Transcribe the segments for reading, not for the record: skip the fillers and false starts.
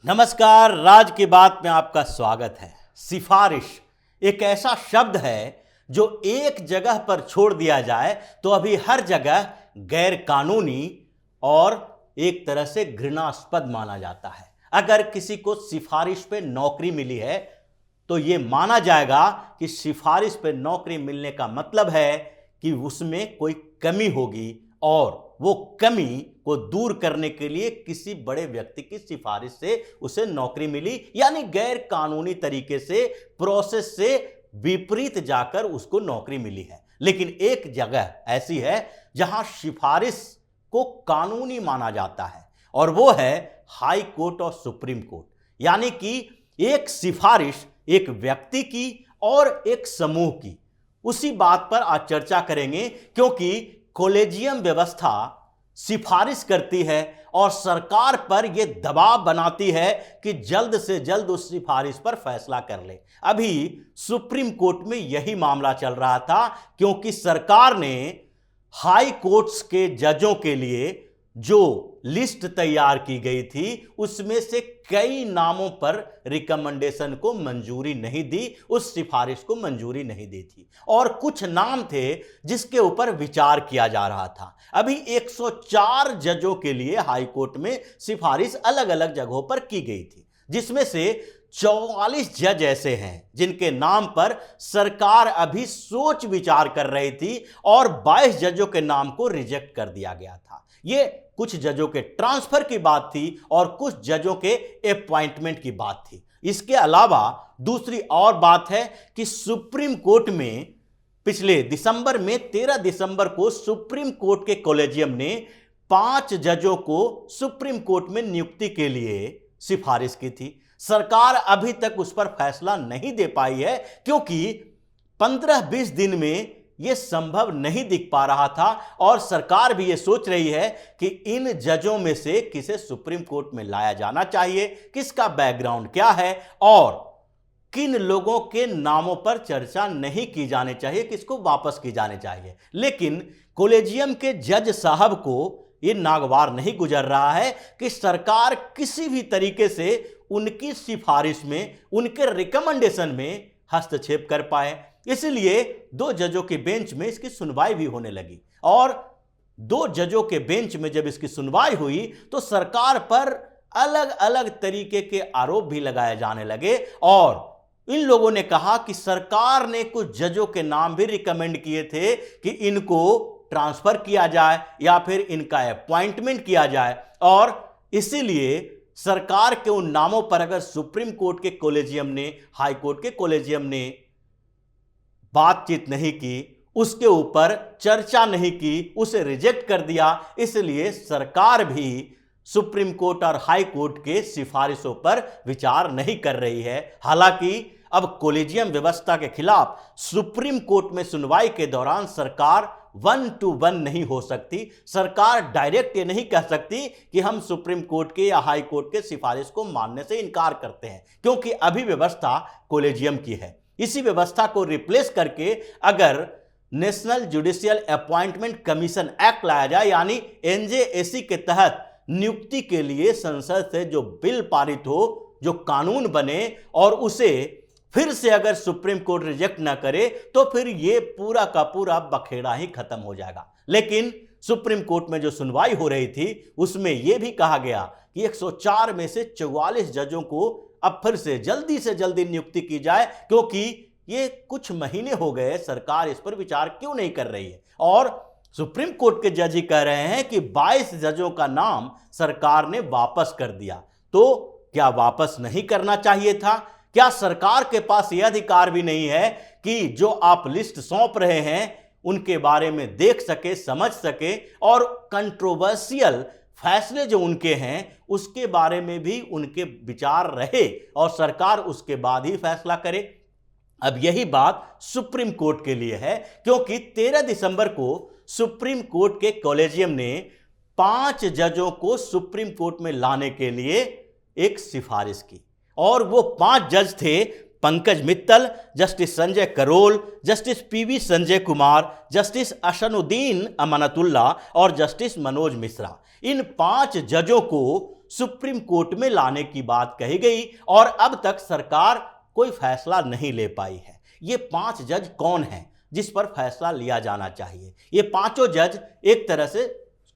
नमस्कार, राज की बात में आपका स्वागत है। सिफारिश एक ऐसा शब्द है जो एक जगह पर छोड़ दिया जाए तो अभी हर जगह गैर कानूनी और एक तरह से घृणास्पद माना जाता है। अगर किसी को सिफारिश पे नौकरी मिली है तो यह माना जाएगा कि सिफारिश पे नौकरी मिलने का मतलब है कि उसमें कोई कमी होगी और वो कमी को दूर करने के लिए किसी बड़े व्यक्ति की सिफारिश से उसे नौकरी मिली, यानी गैर कानूनी तरीके से प्रोसेस से विपरीत जाकर उसको नौकरी मिली है। लेकिन एक जगह ऐसी है जहां सिफारिश को कानूनी माना जाता है और वो है हाई कोर्ट और सुप्रीम कोर्ट। यानी कि एक सिफारिश एक व्यक्ति की और एक समूह की, उसी बात पर आज चर्चा करेंगे, क्योंकि कॉलेजियम व्यवस्था सिफारिश करती है और सरकार पर यह दबाव बनाती है कि जल्द से जल्द उस सिफारिश पर फैसला कर ले। अभी सुप्रीम कोर्ट में यही मामला चल रहा था, क्योंकि सरकार ने हाई कोर्ट्स के जजों के लिए जो लिस्ट तैयार की गई थी उसमें से कई नामों पर रिकमेंडेशन को मंजूरी नहीं दी, उस सिफारिश को मंजूरी नहीं दी थी और कुछ नाम थे जिसके ऊपर विचार किया जा रहा था। अभी 104 जजों के लिए हाई कोर्ट में सिफारिश अलग अलग जगहों पर की गई थी, जिसमें से 44 जज ऐसे हैं जिनके नाम पर सरकार अभी सोच विचार कर रही थी और 22 जजों के नाम को रिजेक्ट कर दिया गया था। ये कुछ जजों के ट्रांसफर की बात थी और कुछ जजों के अपॉइंटमेंट की बात थी। इसके अलावा दूसरी और बात है कि सुप्रीम कोर्ट में पिछले दिसंबर में 13 दिसंबर को सुप्रीम कोर्ट के कॉलेजियम ने 5 जजों को सुप्रीम कोर्ट में नियुक्ति के लिए सिफारिश की थी। सरकार अभी तक उस पर फैसला नहीं दे पाई है, क्योंकि 15-20 दिन में यह संभव नहीं दिख पा रहा था और सरकार भी यह सोच रही है कि इन जजों में से किसे सुप्रीम कोर्ट में लाया जाना चाहिए, किसका बैकग्राउंड क्या है और किन लोगों के नामों पर चर्चा नहीं की जानी चाहिए, किसको वापस की जानी चाहिए। लेकिन कॉलेजियम के जज साहब को यह नागवार नहीं गुजर रहा है कि सरकार किसी भी तरीके से उनकी सिफारिश में, उनके रिकमेंडेशन में हस्तक्षेप कर पाए। इसलिए 2 जजों के बेंच में इसकी सुनवाई भी होने लगी और 2 जजों के बेंच में जब इसकी सुनवाई हुई तो सरकार पर अलग अलग तरीके के आरोप भी लगाए जाने लगे और इन लोगों ने कहा कि सरकार ने कुछ जजों के नाम भी रिकमेंड किए थे कि इनको ट्रांसफर किया जाए या फिर इनका अपॉइंटमेंट किया जाए, और इसीलिए सरकार के उन नामों पर अगर सुप्रीम कोर्ट के कॉलेजियम ने, हाई कोर्ट के कॉलेजियम ने बातचीत नहीं की, उसके ऊपर चर्चा नहीं की, उसे रिजेक्ट कर दिया, इसलिए सरकार भी सुप्रीम कोर्ट और हाई कोर्ट के सिफारिशों पर विचार नहीं कर रही है। हालांकि अब कॉलेजियम व्यवस्था के खिलाफ सुप्रीम कोर्ट में सुनवाई के दौरान सरकार 1 to 1 नहीं हो सकती। सरकार डायरेक्ट ये नहीं कह सकती कि हम सुप्रीम कोर्ट के या हाई कोर्ट के सिफारिश को मानने से इनकार करते हैं, क्योंकि अभी व्यवस्था कॉलेजियम की है। इसी व्यवस्था को रिप्लेस करके अगर national judicial appointment commission act लाया जाए, यानी NJAC के तहत नियुक्ति के लिए संसद से जो बिल पारित हो, जो कानून बने और उसे फिर से अगर सुप्रीम कोर्ट रिजेक्ट ना करे तो फिर ये पूरा का पूरा बखेड़ा ही खत्म हो जाएगा। लेकिन सुप्रीम कोर्ट में जो सुनवाई हो रही थी उसमें यह भी कहा गया कि 104 में से 44 जजों को अब फिर से जल्दी नियुक्ति की जाए, क्योंकि ये कुछ महीने हो गए सरकार इस पर विचार क्यों नहीं कर रही है। और सुप्रीम कोर्ट के जज ही कह रहे हैं कि 22 जजों का नाम सरकार ने वापस कर दिया। तो क्या वापस नहीं करना चाहिए था? क्या सरकार के पास यह अधिकार भी नहीं है कि जो आप लिस्ट सौंप रहे हैं उनके बारे में देख सके, समझ सके और कंट्रोवर्शियल फैसले जो उनके हैं उसके बारे में भी उनके विचार रहे और सरकार उसके बाद ही फैसला करे? अब यही बात सुप्रीम कोर्ट के लिए है, क्योंकि 13 दिसंबर को सुप्रीम कोर्ट के कॉलेजियम ने 5 जजों को सुप्रीम कोर्ट में लाने के लिए एक सिफारिश की और वो 5 जज थे Pankaj Mittal, justice Sanjay Karol, justice PV Sanjay Kumar, justice Ahsanuddin Amanatullah और जस्टिस मनोज मिश्रा। इन 5 जजों को सुप्रीम कोर्ट में लाने की बात कही गई और अब तक सरकार कोई फैसला नहीं ले पाई है। ये 5 जज कौन हैं जिस पर फैसला लिया जाना चाहिए? ये पांचों जज एक तरह से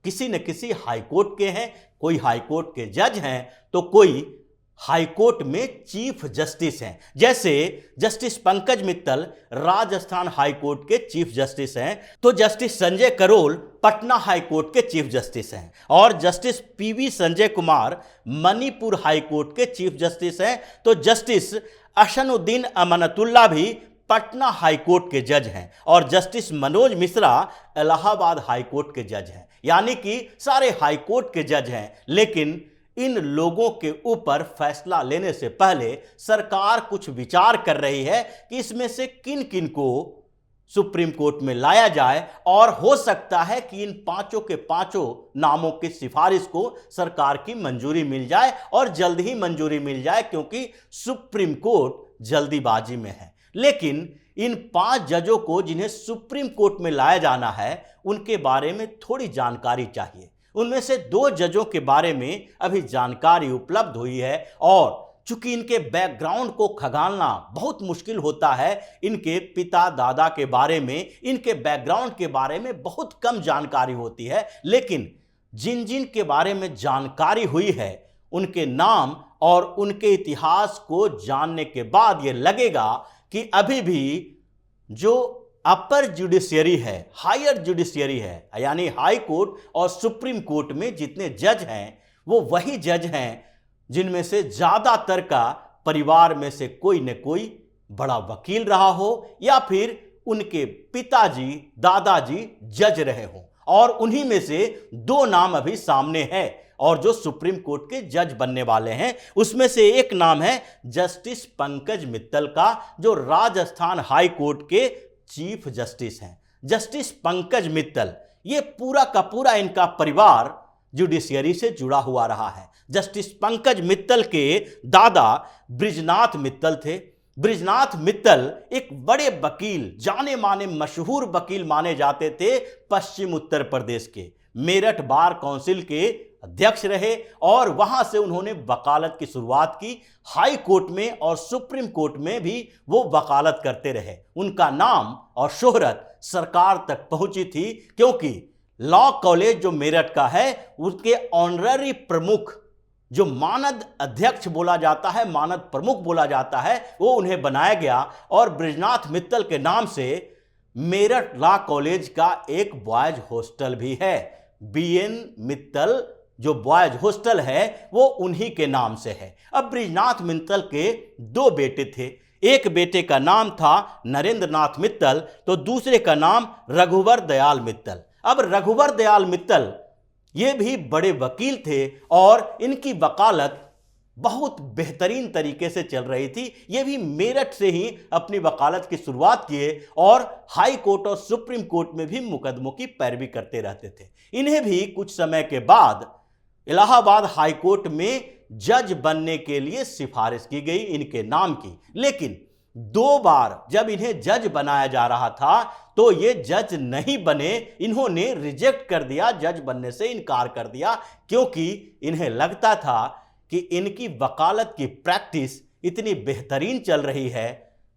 किसी न किसी हाईकोर्ट के हैं। कोई हाईकोर्ट के जज हैं तो कोई हाईकोर्ट में चीफ जस्टिस हैं। जैसे जस्टिस पंकज मित्तल राजस्थान हाईकोर्ट के चीफ जस्टिस हैं, तो जस्टिस संजय करोल पटना हाईकोर्ट के चीफ जस्टिस हैं, और justice PV Sanjay Kumar Manipur high court के चीफ जस्टिस हैं, तो जस्टिस अहसनुद्दीन अमानतुल्लाह भी पटना हाईकोर्ट के जज हैं, और जस्टिस मनोज मिश्रा इलाहाबाद हाईकोर्ट के जज हैं। यानी कि सारे हाईकोर्ट के जज हैं, लेकिन इन लोगों के ऊपर फैसला लेने से पहले सरकार कुछ विचार कर रही है कि इसमें से किन किन को सुप्रीम कोर्ट में लाया जाए, और हो सकता है कि इन पांचों के पांचों नामों की सिफारिश को सरकार की मंजूरी मिल जाए, और जल्द ही मंजूरी मिल जाए, क्योंकि सुप्रीम कोर्ट जल्दीबाजी में है। लेकिन इन 5 जजों को जिन्हें सुप्रीम कोर्ट में लाया जाना है, उनके बारे में थोड़ी जानकारी चाहिए। उनमें से 2 जजों के बारे में अभी जानकारी उपलब्ध हुई है, और चूंकि इनके बैकग्राउंड को खंगालना बहुत मुश्किल होता है, इनके पिता दादा के बारे में, इनके बैकग्राउंड के बारे में बहुत कम जानकारी होती है, लेकिन जिन जिन के बारे में जानकारी हुई है, उनके नाम और उनके इतिहास को जानने के बाद ये लगेगा कि अभी भी जो अपर जुडिशियरी है, हायर जुडिशियरी है, यानी हाई कोर्ट और सुप्रीम कोर्ट में जितने जज हैं, वो वही जज हैं जिनमें से ज़्यादातर का परिवार में से कोई न कोई बड़ा वकील रहा हो, या फिर उनके पिताजी दादाजी जज रहे हों, और उन्हीं में से 2 नाम अभी सामने हैं, और जो सुप्रीम कोर्ट के जज बनने वाले हैं उसमें से एक नाम है जस्टिस पंकज मित्तल का, जो राजस्थान हाई कोर्ट के चीफ जस्टिस हैं। जस्टिस पंकज मित्तल, ये पूरा का पूरा इनका परिवार जुडिशियरी से जुड़ा हुआ रहा है। जस्टिस पंकज मित्तल के दादा बृजनाथ मित्तल थे। बृजनाथ मित्तल एक बड़े वकील, जाने माने मशहूर वकील माने जाते थे। पश्चिम उत्तर प्रदेश के मेरठ बार काउंसिल के अध्यक्ष रहे, और वहां से उन्होंने वकालत की शुरुआत की। हाई कोर्ट में और सुप्रीम कोर्ट में भी वो वकालत करते रहे। उनका नाम और शोहरत सरकार तक पहुंची थी, क्योंकि लॉ कॉलेज जो मेरठ का है, उसके ऑनररी प्रमुख, जो मानद अध्यक्ष बोला जाता है, मानद प्रमुख बोला जाता है, वो उन्हें बनाया गया। और बृजनाथ मित्तल के नाम से मेरठ लॉ कॉलेज का एक बॉयज हॉस्टल भी है। बीएन मित्तल जो बॉयज हॉस्टल है वो उन्हीं के नाम से है। अब बृजनाथ मित्तल के 2 बेटे थे। एक बेटे का नाम था नरेंद्र नाथ मित्तल, तो दूसरे का नाम रघुवर दयाल मित्तल। अब रघुवर दयाल मित्तल ये भी बड़े वकील थे, और इनकी वकालत बहुत बेहतरीन तरीके से चल रही थी। ये भी मेरठ से ही अपनी वकालत की शुरुआत किए, और हाई कोर्ट और सुप्रीम कोर्ट में भी मुकदमों की पैरवी करते रहते थे। इन्हें भी कुछ समय के बाद इलाहाबाद हाई कोर्ट में जज बनने के लिए सिफारिश की गई इनके नाम की, लेकिन 2 बार जब इन्हें जज बनाया जा रहा था तो ये जज नहीं बने। इन्होंने रिजेक्ट कर दिया, जज बनने से इनकार कर दिया, क्योंकि इन्हें लगता था कि इनकी वकालत की प्रैक्टिस इतनी बेहतरीन चल रही है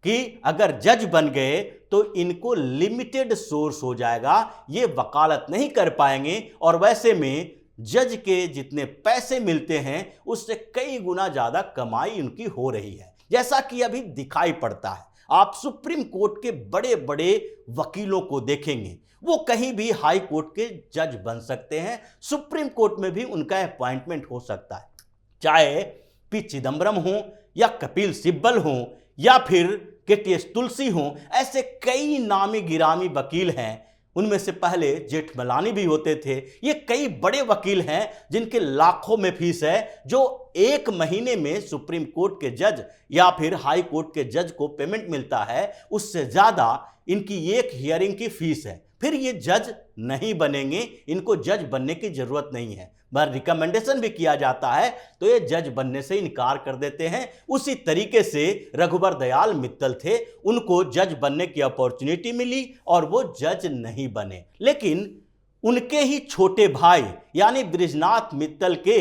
कि अगर जज बन गए तो इनको लिमिटेड सोर्स हो जाएगा, ये वकालत नहीं कर पाएंगे, और वैसे में जज के जितने पैसे मिलते हैं उससे कई गुना ज्यादा कमाई उनकी हो रही है, जैसा कि अभी दिखाई पड़ता है। आप सुप्रीम कोर्ट के बड़े बड़े वकीलों को देखेंगे, वो कहीं भी हाई कोर्ट के जज बन सकते हैं, सुप्रीम कोर्ट में भी उनका अपॉइंटमेंट हो सकता है। चाहे पी चिदम्बरम हो, या कपिल सिब्बल हो, या फिर केटीएस तुलसी हो, ऐसे कई नामी गिरामी वकील हैं। उनमें से पहले जेठमलानी भी होते थे। ये कई बड़े वकील हैं जिनके लाखों में फीस है, जो 1 महीने में सुप्रीम कोर्ट के जज या फिर हाई कोर्ट के जज को पेमेंट मिलता है, उससे ज़्यादा इनकी एक हियरिंग की फीस है। फिर ये जज नहीं बनेंगे, इनको जज बनने की जरूरत नहीं है, पर रिकमेंडेशन भी किया जाता है तो ये जज बनने से इनकार कर देते हैं। उसी तरीके से रघुवर दयाल मित्तल थे, उनको जज बनने की अपॉर्चुनिटी मिली और वो जज नहीं बने। लेकिन उनके ही छोटे भाई यानी बृजनाथ मित्तल के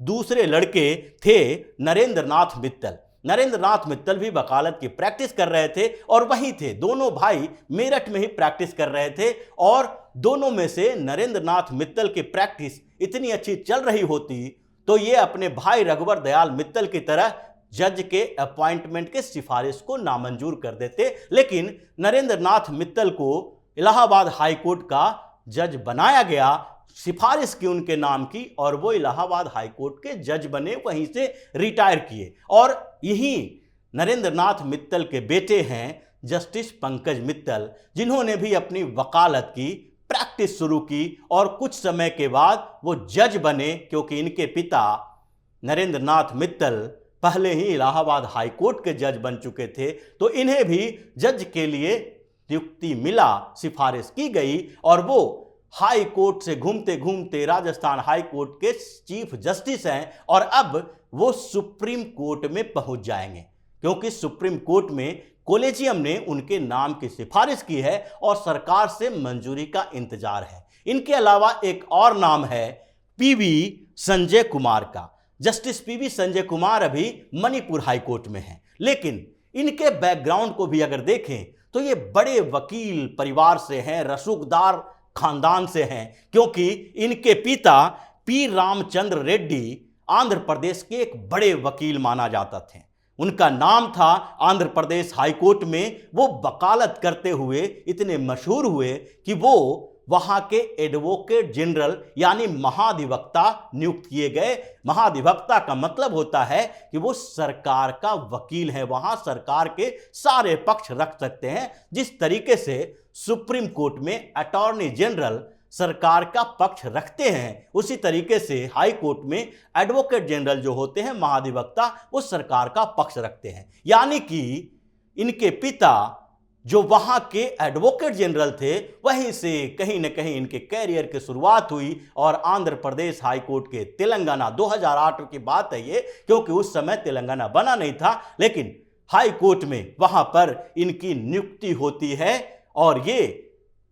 दूसरे लड़के थे नरेंद्र नाथ मित्तल। नरेंद्र नाथ मित्तल भी वकालत की प्रैक्टिस कर रहे थे और वहीं थे, दोनों भाई मेरठ में ही प्रैक्टिस कर रहे थे। और दोनों में से नरेंद्र नाथ मित्तल की प्रैक्टिस इतनी अच्छी चल रही होती तो ये अपने भाई रघुवर दयाल मित्तल की तरह जज के अपॉइंटमेंट के सिफारिश को नामंजूर कर देते, लेकिन नरेंद्र नाथ मित्तल को इलाहाबाद हाई कोर्ट का जज बनाया गया, सिफारिश की उनके नाम की और वो इलाहाबाद हाई कोर्ट के जज बने, वहीं से रिटायर किए। और यही नरेंद्र नाथ मित्तल के बेटे हैं जस्टिस पंकज मित्तल, जिन्होंने भी अपनी वकालत की प्रैक्टिस शुरू की और कुछ समय के बाद वो जज बने, क्योंकि इनके पिता नरेंद्र नाथ मित्तल पहले ही इलाहाबाद हाई कोर्ट के जज बन चुके थे, तो इन्हें भी जज के लिए नियुक्ति मिला, सिफारिश की गई और वो हाई कोर्ट से घूमते घूमते राजस्थान हाई कोर्ट के चीफ जस्टिस हैं और अब वो सुप्रीम कोर्ट में पहुंच जाएंगे, क्योंकि सुप्रीम कोर्ट में कॉलेजियम ने उनके नाम की सिफारिश की है और सरकार से मंजूरी का इंतजार है। इनके अलावा एक और नाम है पीवी संजय कुमार का। जस्टिस पीवी संजय कुमार अभी मणिपुर हाई कोर्ट में हैं, लेकिन इनके बैकग्राउंड को भी अगर देखें तो ये बड़े वकील परिवार से हैं, रसूखदार खानदान से हैं, क्योंकि इनके पिता पी रामचंद्र रेड्डी आंध्र प्रदेश के एक बड़े वकील माना जाता थे। उनका नाम था आंध्र प्रदेश हाई कोर्ट में, वो वकालत करते हुए इतने मशहूर हुए कि वो वहां के एडवोकेट जनरल यानी महाधिवक्ता नियुक्त किए गए। महाधिवक्ता का मतलब होता है कि वो सरकार का वकील है, वहां सरकार के सारे पक्ष रख सकते हैं। जिस तरीके से सुप्रीम कोर्ट में अटॉर्नी जनरल सरकार का पक्ष रखते हैं, उसी तरीके से हाई कोर्ट में एडवोकेट जनरल जो होते हैं महाधिवक्ता, वो सरकार का पक्ष रखते हैं। यानी कि इनके पिता जो वहां के एडवोकेट जनरल थे, वहीं से कहीं ना कहीं इनके कैरियर की शुरुआत हुई और आंध्र प्रदेश हाई कोर्ट के तेलंगाना, 2008 की बात है ये, क्योंकि उस समय तेलंगाना बना नहीं था, लेकिन हाई कोर्ट में वहां पर इनकी नियुक्ति होती है और ये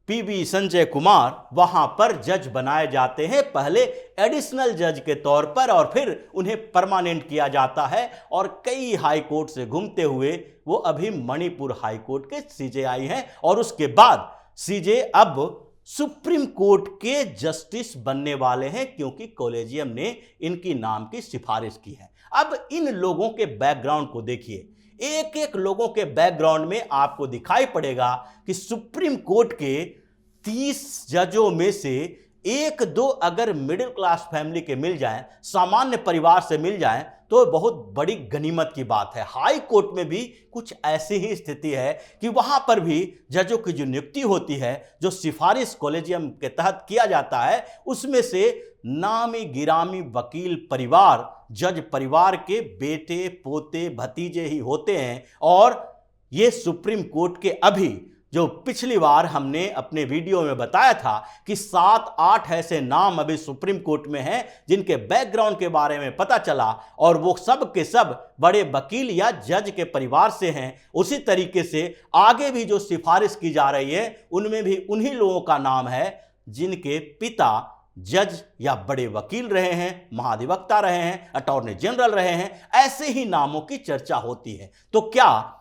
पीवी संजय कुमार वहां पर जज बनाए जाते हैं, पहले एडिशनल जज के तौर पर और फिर उन्हें परमानेंट किया जाता है और कई हाई कोर्ट से घूमते हुए वो अभी मणिपुर हाई कोर्ट के सीजेआई हैं और उसके बाद सीजे अब सुप्रीम कोर्ट के जस्टिस बनने वाले हैं, क्योंकि कॉलेजियम ने इनकी नाम की सिफारिश की है। अब इन लोगों के बैकग्राउंड को देखिए, एक एक लोगों के बैकग्राउंड में आपको दिखाई पड़ेगा कि सुप्रीम कोर्ट के 30 जजों में से एक दो अगर मिडिल क्लास फैमिली के मिल जाएं, सामान्य परिवार से मिल जाएं, तो बहुत बड़ी गनीमत की बात है। हाई कोर्ट में भी कुछ ऐसी ही स्थिति है कि वहां पर भी जजों की जो नियुक्ति होती है, जो सिफारिश कॉलेजियम के तहत किया जाता है, उसमें से नामी गिरामी वकील परिवार, जज परिवार के बेटे पोते भतीजे ही होते हैं। और ये सुप्रीम कोर्ट के अभी जो पिछली बार हमने अपने वीडियो में बताया था कि 7-8 ऐसे नाम अभी सुप्रीम कोर्ट में हैं जिनके बैकग्राउंड के बारे में पता चला और वो सब के सब बड़े वकील या जज के परिवार से हैं। उसी तरीके से आगे भी जो सिफारिश की जा रही है उनमें भी उन्हीं लोगों का नाम है जिनके पिता जज या बड़े वकील रहे हैं, महाधिवक्ता रहे हैं, अटॉर्नी जनरल रहे हैं। ऐसे ही नामों की चर्चा होती है। तो क्या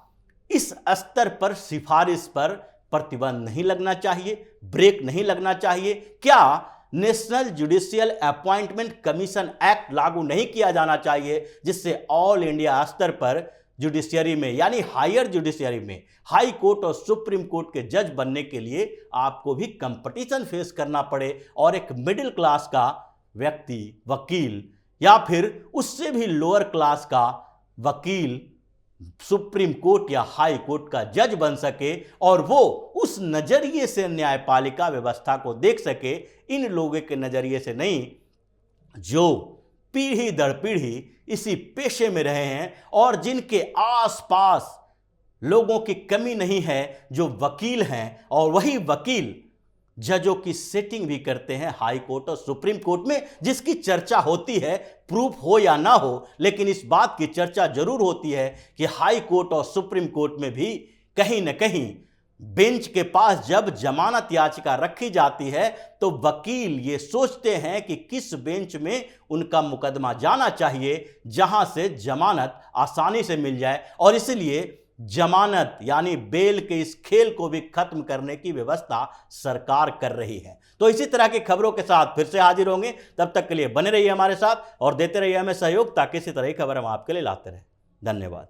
इस स्तर पर सिफारिश पर प्रतिबंध नहीं लगना चाहिए, ब्रेक नहीं लगना चाहिए? क्या national judicial appointment commission act लागू नहीं किया जाना चाहिए, जिससे ऑल इंडिया स्तर पर जुडिशियरी में यानी हायर जुडिशियरी में हाई कोर्ट और सुप्रीम कोर्ट के जज बनने के लिए आपको भी कंपटीशन फेस करना पड़े और एक मिडिल क्लास का व्यक्ति वकील या फिर उससे भी लोअर क्लास का वकील सुप्रीम कोर्ट या हाई कोर्ट का जज बन सके और वो उस नजरिए से न्यायपालिका व्यवस्था को देख सके, इन लोगों के नजरिए से नहीं जो पीढ़ी दर पीढ़ी इसी पेशे में रहे हैं और जिनके आसपास लोगों की कमी नहीं है जो वकील हैं, और वही वकील जजों की सेटिंग भी करते हैं हाई कोर्ट और सुप्रीम कोर्ट में, जिसकी चर्चा होती है, प्रूफ हो या ना हो, लेकिन इस बात की चर्चा जरूर होती है कि हाई कोर्ट और सुप्रीम कोर्ट में भी कहीं ना कहीं बेंच के पास जब जमानत याचिका रखी जाती है तो वकील ये सोचते हैं कि किस बेंच में उनका मुकदमा जाना चाहिए जहां से जमानत आसानी से मिल जाए, और इसलिए जमानत यानी बेल के इस खेल को भी खत्म करने की व्यवस्था सरकार कर रही है। तो इसी तरह की खबरों के साथ फिर से हाजिर होंगे, तब तक के लिए बने रहिए हमारे साथ और देते रहिए हमें सहयोग, ताकि इसी तरह की खबर हम आपके लिए लाते रहें। धन्यवाद।